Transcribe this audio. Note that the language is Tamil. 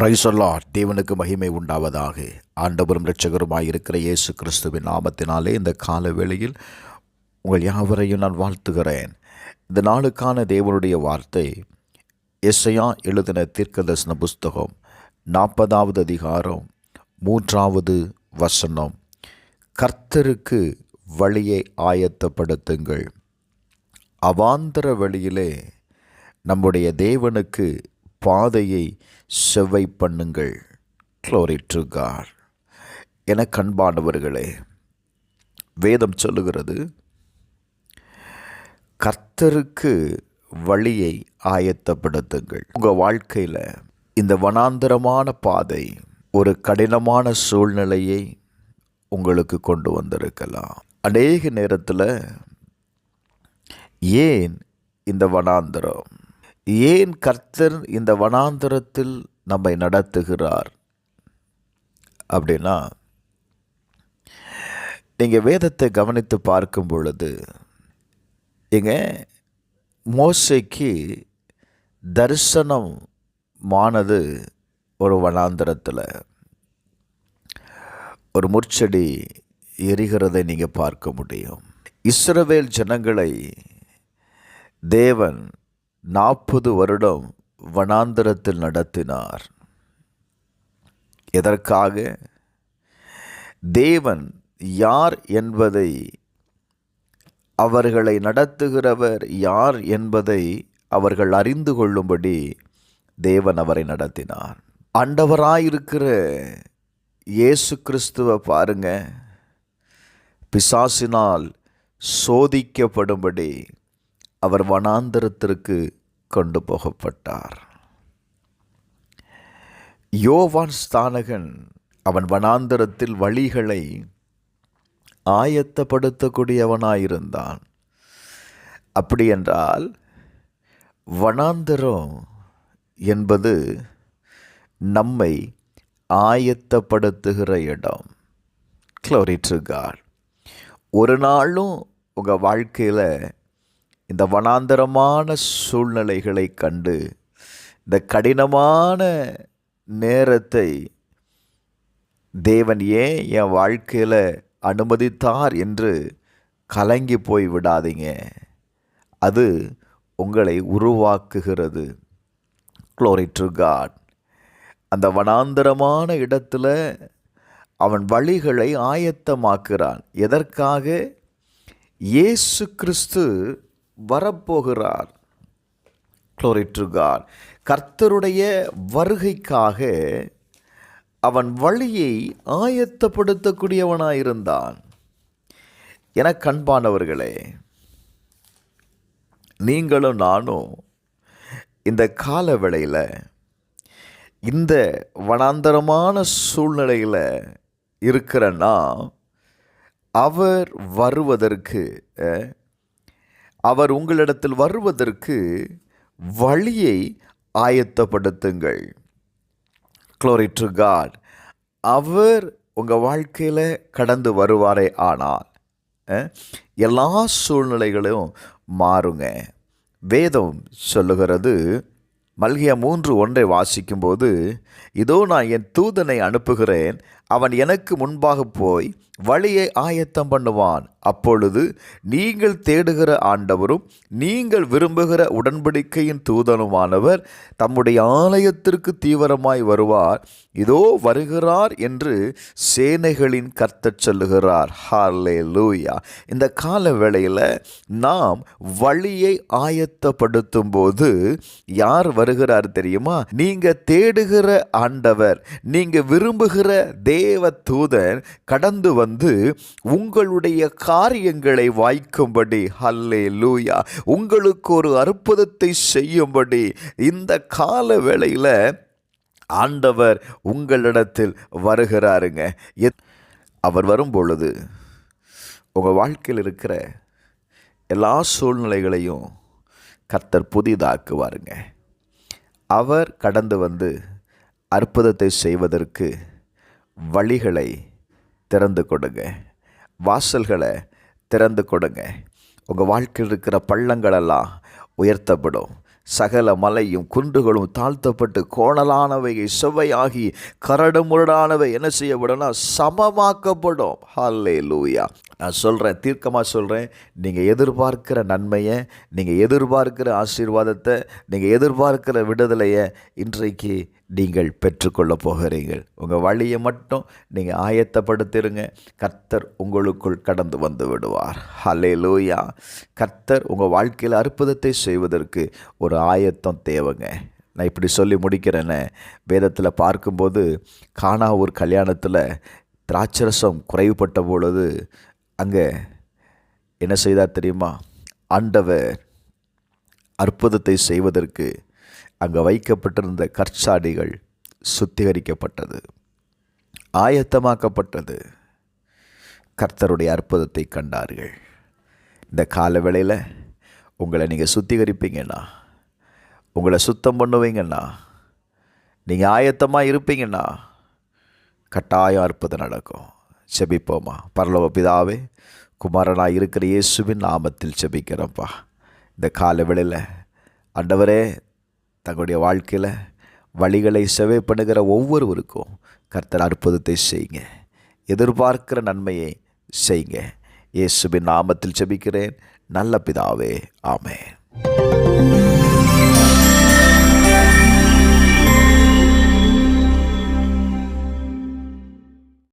Praise the Lord. தேவனுக்கு மகிமை உண்டாவதாக. ஆண்டவரும் இரட்சகருமாய் இருக்கிற இயேசு கிறிஸ்துவின் நாமத்தினாலே இந்த கால வேளையில் உங்கள் யாவரையும் நான் வாழ்த்துகிறேன். இந்த நாளுக்கான தேவனுடைய வார்த்தை எசையா எழுதின தீர்க்கதரிசன புஸ்தகம் 40வது அதிகாரம் 3வது வசனம். கர்த்தருக்கு வழியை ஆயத்தப்படுத்துங்கள், அவாந்தர வழியிலே நம்முடைய தேவனுக்கு பாதையை செவ்வை பண்ணுங்கள். Glory to God. என கண்பானவர்களே, வேதம் சொல்லுகிறது கர்த்தருக்கு வழியை ஆயத்தப்படுத்துங்கள். உங்கள் வாழ்க்கையில் இந்த வனாந்தரமான பாதை ஒரு கடினமான சூழ்நிலையை உங்களுக்கு கொண்டு வந்திருக்கலாம். அநேக நேரத்தில் ஏன் இந்த வனாந்தரம், ஏன் கர்த்தர் இந்த வனாந்தரத்தில் நம்மை நடத்துகிறார் அப்படின்னா, நீங்கள் வேதத்தை கவனித்து பார்க்கும் பொழுது மோசேக்கு தரிசனமானது ஒரு வனாந்தரத்தில் ஒரு முட்செடி எரிகிறதை நீங்கள் பார்க்க முடியும். இஸ்ரவேல் ஜனங்களை தேவன் 40 வருடம் வனாந்தரத்தில் நடத்தினார். எதற்காக? தேவன் யார் என்பதை, அவர்களை நடத்துகிறவர் யார் என்பதை அவர்கள் அறிந்து கொள்ளும்படி தேவன் அவரை நடத்தினார். ஆண்டவராயிருக்கிற இயேசு கிறிஸ்துவை பாருங்க, பிசாசினால் சோதிக்கப்படும்படி அவர் வனாந்தரத்திற்கு கொண்டு போகப்பட்டார். யோவான் ஸ்நானகன் அவன் வனாந்தரத்தில் வழிகளை ஆயத்தப்படுத்தக்கூடியவனாயிருந்தான். அப்படி என்றால் வனாந்தரம் என்பது நம்மை ஆயத்தப்படுத்துகிற இடம். Glory to God. ஒரு நாளும் உங்கள் வாழ்க்கையில் இந்த வனாந்தரமான சூழ்நிலைகளை கண்டு, இந்த கடினமான நேரத்தை தேவன் ஏன் என் வாழ்க்கையில் அனுமதித்தார் என்று கலங்கி போய் விடாதீங்க. அது உங்களை உருவாக்குகிறது. Glory to God. அந்த வனாந்தரமான இடத்துல அவன் வழிகளை ஆயத்தமாக்குறான். எதற்காக? இயேசு கிறிஸ்து வரப்போகிறார். Glory to God. கர்த்தருடைய வருகைக்காக அவன் வழியை ஆயத்தப்படுத்தக்கூடியவனாயிருந்தான். என கண்பானவர்களே, நீங்களும் நானும் இந்த கால வேளையில் இந்த வனாந்தரமான சூழ்நிலையில் இருக்கிறன்னா, அவர் உங்களிடத்தில் வருவதற்கு வழியை ஆயத்தப்படுத்துங்கள். Glory to God. அவர் உங்கள் வாழ்க்கையில் கடந்து வருவாரே ஆனால் எல்லா சூழ்நிலைகளும் மாறுங்க. வேதம் சொல்லுகிறது, மல்கியா 3:1 வாசிக்கும்போது, இதோ நான் என் தூதனை அனுப்புகிறேன், அவன் எனக்கு முன்பாக போய் வழியை ஆயத்தம் பண்ணுவான். அப்பொழுது நீங்கள் தேடுகிற ஆண்டவரும் நீங்கள் விரும்புகிற உடன்படிக்கையின் தூதனுமானவர் தம்முடைய ஆலயத்திற்கு தீவிரமாய் வருவார். இதோ வருகிறார் என்று சேனைகளின் கர்த்தர் சொல்லுகிறார். ஹல்லேலூயா. இந்த கால வேளையில் நாம் வழியை ஆயத்தப்படுத்தும் போது யார் வருகிறார் தெரியுமா? நீங்க தேடுகிற ஆண்டவர், நீங்க விரும்புகிற தேவ தூதன் கடந்து வந்து உங்களுடைய காரியங்களை வாய்க்கும்படி, ஹல்லேலூயா, உங்களுக்கு ஒரு அற்புதத்தை செய்யும்படி இந்த கால வேளையில் ஆண்டவர் உங்களிடத்தில் வருகிறாருங்க. அவர் வரும் பொழுது உங்கள் வாழ்க்கையில் இருக்கிற எல்லா சூழ்நிலைகளையும் கர்த்தர் புதிதாக்குவாருங்க. அவர் கடந்து வந்து அற்புதத்தை செய்வதற்கு வழிகளை திறந்து கொடுங்க, வாசல்களை திறந்து கொடுங்க. உங்கள் வாழ்க்கையில் இருக்கிற பள்ளங்களெல்லாம் உயர்த்தப்படும். சகல மலையும் குன்றுகளும் தாழ்த்தப்பட்டு கோணலானவை செவ்வையாகி கரடு முரடானவை என்ன செய்யப்படும்? சமமாக்கப்படும். ஹல்லேலூயா. நான் சொல்கிறேன், தீர்க்கமாக சொல்கிறேன், நீங்கள் எதிர்பார்க்கிற நன்மையை, நீங்கள் எதிர்பார்க்கிற ஆசீர்வாதத்தை, நீங்கள் எதிர்பார்க்கிற விடுதலையை இன்றைக்கு நீங்கள் பெற்றுக்கொள்ள போகிறீர்கள். உங்கள் வழியை மட்டும் நீங்கள் ஆயத்தப்படுத்திடுங்க. கர்த்தர் உங்களுக்குள் கடந்து வந்து விடுவார். ஹல்லேலூயா. கர்த்தர் உங்கள் வாழ்க்கையில் அற்புதத்தை செய்வதற்கு ஒரு ஆயத்தம் தேவைங்க. நான் இப்படி சொல்லி முடிக்கிறேன்னு, வேதத்தில் பார்க்கும்போது கானா ஒரு கல்யாணத்தில் திராட்சரசம் குறைவுபட்ட பொழுது அங்கே என்ன செய்தார் தெரியுமா? ஆண்டவர் அற்புதத்தை செய்வதற்கு அங்கே வைக்கப்பட்டிருந்த கற்சாடிகள் சுத்திகரிக்கப்பட்டது, ஆயத்தமாக்கப்பட்டது. கர்த்தருடைய அற்புதத்தை கண்டார்கள். இந்த கால வேளையில் உங்களை நீங்கள் சுத்திகரிப்பீங்கன்னா, உங்களை சுத்தம் பண்ணுவீங்கன்னா, நீங்கள் ஆயத்தமாக இருப்பீங்கன்னா கட்டாயம் அற்புதம் நடக்கும். செபிப்போமா? பரலோக பிதாவே, குமாரனாக இருக்கிற இயேசுவின் நாமத்தில் செபிக்கிறப்பா. இந்த கால வேளையில் ஆண்டவரே, தங்களுடைய வாழ்க்கையில் வழிகளை செவை பண்ணுகிற ஒவ்வொருவருக்கும் கர்த்தர் அற்புதத்தை செய்யுங்க. எதிர்பார்க்கிற நன்மையை செய்யுங்க. இயேசுவின் நாமத்தில் செபிக்கிறேன் நல்ல பிதாவே. ஆமென்.